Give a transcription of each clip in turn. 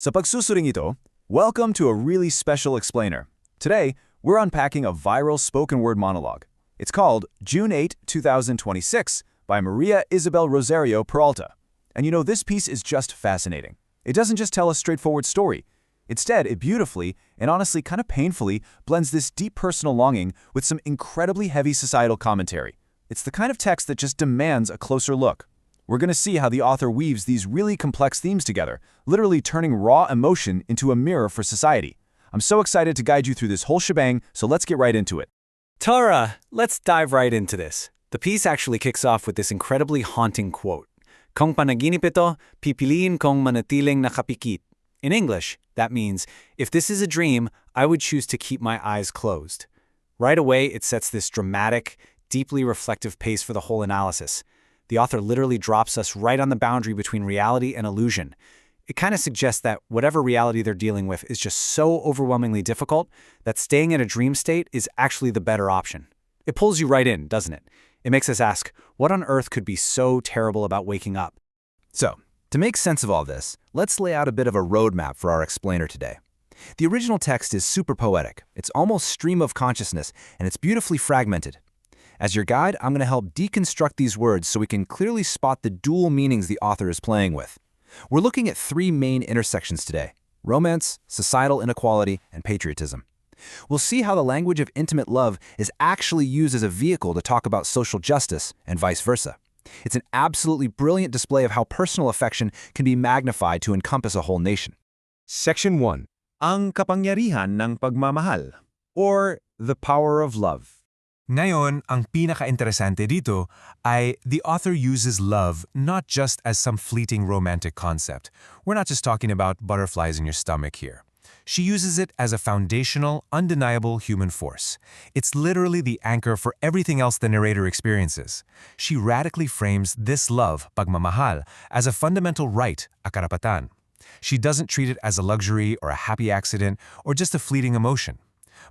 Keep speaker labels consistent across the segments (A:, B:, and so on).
A: Sa pagsusuring ito, welcome to a really special explainer. Today, we're unpacking a viral spoken word monologue. It's called June 8, 2026 by Maria Isabel Rosario Peralta. And you know, this piece is just fascinating. It doesn't just tell a straightforward story. Instead, it beautifully, and honestly kind of painfully, blends this deep personal longing with some incredibly heavy societal commentary. It's the kind of text that just demands a closer look. We're going to see how the author weaves these really complex themes together, literally turning raw emotion into a mirror for society. I'm so excited to guide you through this whole shebang, so let's get right into it.
B: Tara, let's dive right into this. The piece actually kicks off with this incredibly haunting quote. Kung panaginip ito, pipiliin kong manatiling nakapikit. In English, that means, if this is a dream, I would choose to keep my eyes closed. Right away, it sets this dramatic, deeply reflective pace for the whole analysis. The author literally drops us right on the boundary between reality and illusion. It kind of suggests that whatever reality they're dealing with is just so overwhelmingly difficult that staying in a dream state is actually the better option. It pulls you right in, doesn't it? It makes us ask, what on earth could be so terrible about waking up?
A: So, to make sense of all this, let's lay out a bit of a roadmap for our explainer today. The original text is super poetic. It's almost stream of consciousness, and it's beautifully fragmented. As your guide, I'm going to help deconstruct these words so we can clearly spot the dual meanings the author is playing with. We're looking at three main intersections today: romance, societal inequality, and patriotism. We'll see how the language of intimate love is actually used as a vehicle to talk about social justice, and vice versa. It's an absolutely brilliant display of how personal affection can be magnified to encompass a whole nation.
C: Section 1. Ang kapangyarihan ng pagmamahal, or the power of love.
D: Ngayon, ang pinaka-interesante dito ay the author uses love not just as some fleeting romantic concept. We're not just talking about butterflies in your stomach here. She uses it as a foundational, undeniable human force. It's literally the anchor for everything else the narrator experiences. She radically frames this love, pagmamahal, as a fundamental right, a karapatan. She doesn't treat it as a luxury or a happy accident or just a fleeting emotion.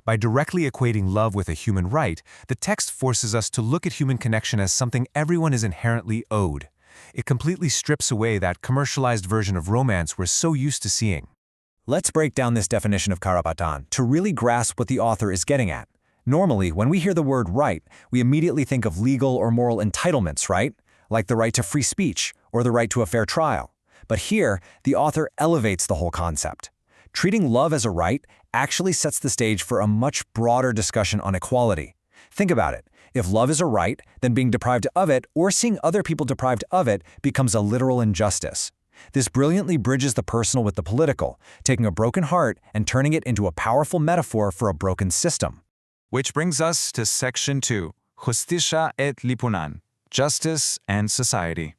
D: By directly equating love with a human right, the text forces us to look at human connection as something everyone is inherently owed. It completely strips away that commercialized version of romance we're so used to seeing.
B: Let's break down this definition of karapatan to really grasp what the author is getting at. Normally, when we hear the word right, we immediately think of legal or moral entitlements, right? Like the right to free speech or the right to a fair trial. But here, the author elevates the whole concept. Treating love as a right actually sets the stage for a much broader discussion on equality. Think about it. If love is a right, then being deprived of it or seeing other people deprived of it becomes a literal injustice. This brilliantly bridges the personal with the political, taking a broken heart and turning it into a powerful metaphor for a broken system.
D: Which brings us to Section 2, Justicia et lipunan, Justice and Society.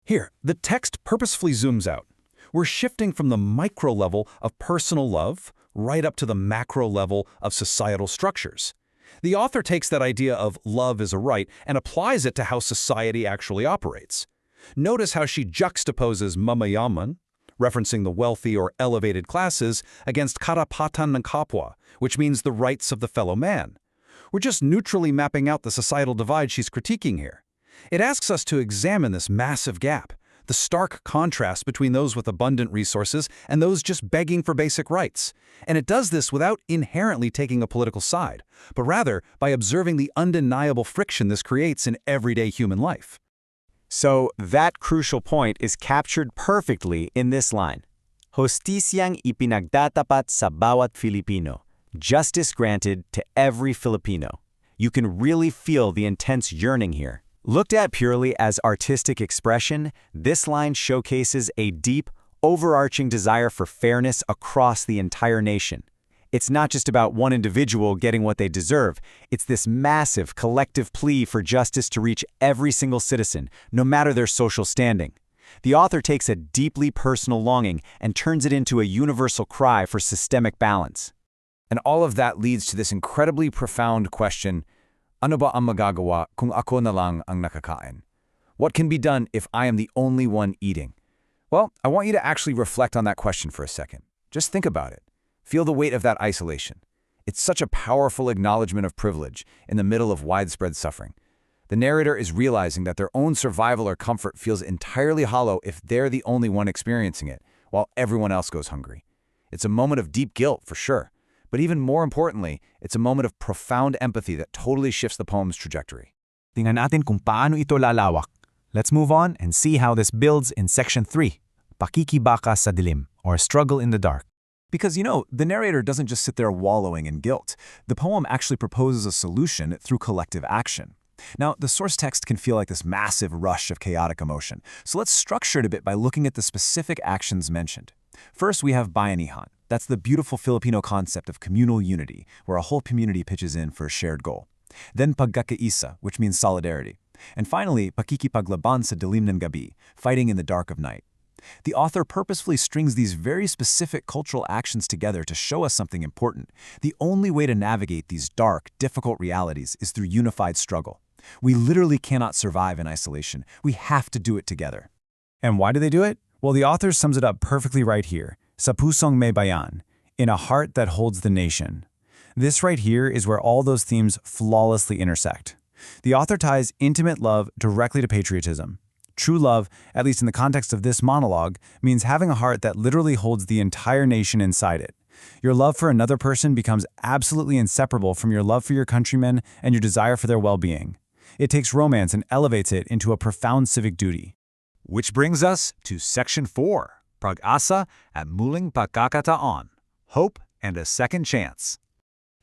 A: Here, the text purposefully zooms out. We're shifting from the micro level of personal love right up to the macro level of societal structures. The author takes that idea of love as a right and applies it to how society actually operates. Notice how she juxtaposes mamayaman, referencing the wealthy or elevated classes, against karapatan ng kapwa, which means the rights of the fellow man. We're just neutrally mapping out the societal divide she's critiquing here. It asks us to examine this massive gap, the stark contrast between those with abundant resources and those just begging for basic rights. And it does this without inherently taking a political side, but rather by observing the undeniable friction this creates in everyday human life.
B: So that crucial point is captured perfectly in this line. Hosticiang ipinagtatapat sa bawat Filipino. Justice granted to every Filipino. You can really feel the intense yearning here. Looked at purely as artistic expression, this line showcases a deep, overarching desire for fairness across the entire nation. It's not just about one individual getting what they deserve. It's this massive, collective plea for justice to reach every single citizen, no matter their social standing. The author takes a deeply personal longing and turns it into a universal cry for systemic balance.
A: And all of that leads to this incredibly profound question: ano ba ang magagawa kung ako na lang ang nakakain? What can be done if I am the only one eating? Well, I want you to actually reflect on that question for a second. Just think about it. Feel the weight of that isolation. It's such a powerful acknowledgement of privilege in the middle of widespread suffering. The narrator is realizing that their own survival or comfort feels entirely hollow if they're the only one experiencing it,
B: while everyone else goes hungry. It's a moment of deep guilt, for sure. But even more importantly, it's a moment of profound empathy that totally shifts the poem's trajectory.
C: Tingnan natin kung paano ito lalawak. Let's move on and see how this builds in section 3, pakikibaka sa dilim, or struggle in the dark. Because, the narrator doesn't just sit there wallowing in guilt. The poem actually proposes a solution through collective action. Now, the source text can feel like this massive rush of chaotic emotion, so let's structure it a bit by looking at the specific actions mentioned. First, we have bayanihan. That's the beautiful Filipino concept of communal unity, where a whole community pitches in for a shared goal. Then pagkakaisa, which means solidarity. And finally, pakikipaglaban sa dilim ng gabi, fighting in the dark of night. The author purposefully strings these very specific cultural actions together to show us something important. The only way to navigate these dark, difficult realities is through unified struggle. We literally cannot survive in isolation. We have to do it together. And why do they do it? Well, the author sums it up perfectly right here. Sa pusong may bayan, in a heart that holds the nation. This right here is where all those themes flawlessly intersect. The author ties intimate love directly to patriotism. True love, at least in the context of this monologue, means having a heart that literally holds the entire nation inside it. Your love for another person becomes absolutely inseparable from your love for your countrymen and your desire for their well-being. It takes romance and elevates it into a profound civic duty.
B: Which brings us to section 4, pag-asa at muling pagkakataon, hope and a second chance.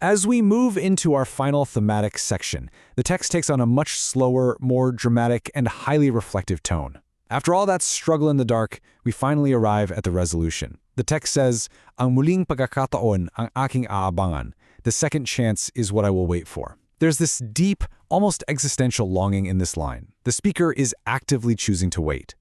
A: As we move into our final thematic section, the text takes on a much slower, more dramatic, and highly reflective tone. After all that struggle in the dark, we finally arrive at the resolution. The text says, "Ang muling pagkakataon ang aking aabangan." The second chance is what I will wait for. There's this deep, almost existential longing in this line. The speaker is actively choosing to wait.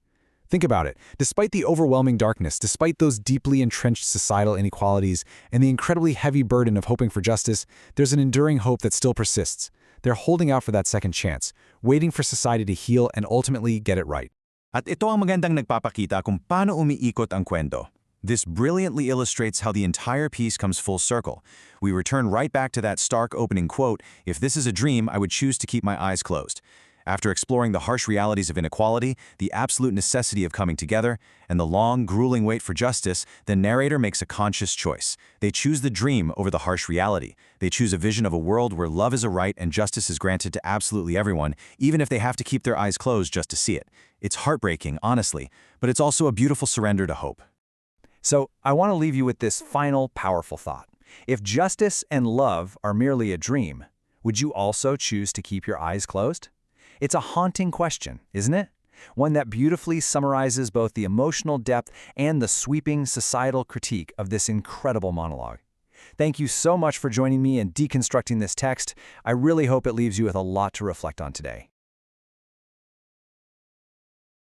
A: Think about it. Despite the overwhelming darkness, despite those deeply entrenched societal inequalities, and the incredibly heavy burden of hoping for justice, there's an enduring hope that still persists. They're holding out for that second chance, waiting for society to heal and ultimately get it right.
B: At ito ang magandang nagpapakita kung paano umiikot ang kwento. This brilliantly illustrates how the entire piece comes full circle. We return right back to that stark opening quote, "If this is a dream, I would choose to keep my eyes closed." After exploring the harsh realities of inequality, the absolute necessity of coming together, and the long, grueling wait for justice, the narrator makes a conscious choice. They choose the dream over the harsh reality. They choose a vision of a world where love is a right and justice is granted to absolutely everyone, even if they have to keep their eyes closed just to see it. It's heartbreaking, honestly, but it's also a beautiful surrender to hope.
A: So, I want to leave you with this final, powerful thought. If justice and love are merely a dream, would you also choose to keep your eyes closed? It's a haunting question, isn't it? One that beautifully summarizes both the emotional depth and the sweeping societal critique of this incredible monologue. Thank you so much for joining me in deconstructing this text. I really hope it leaves you with a lot to reflect on today.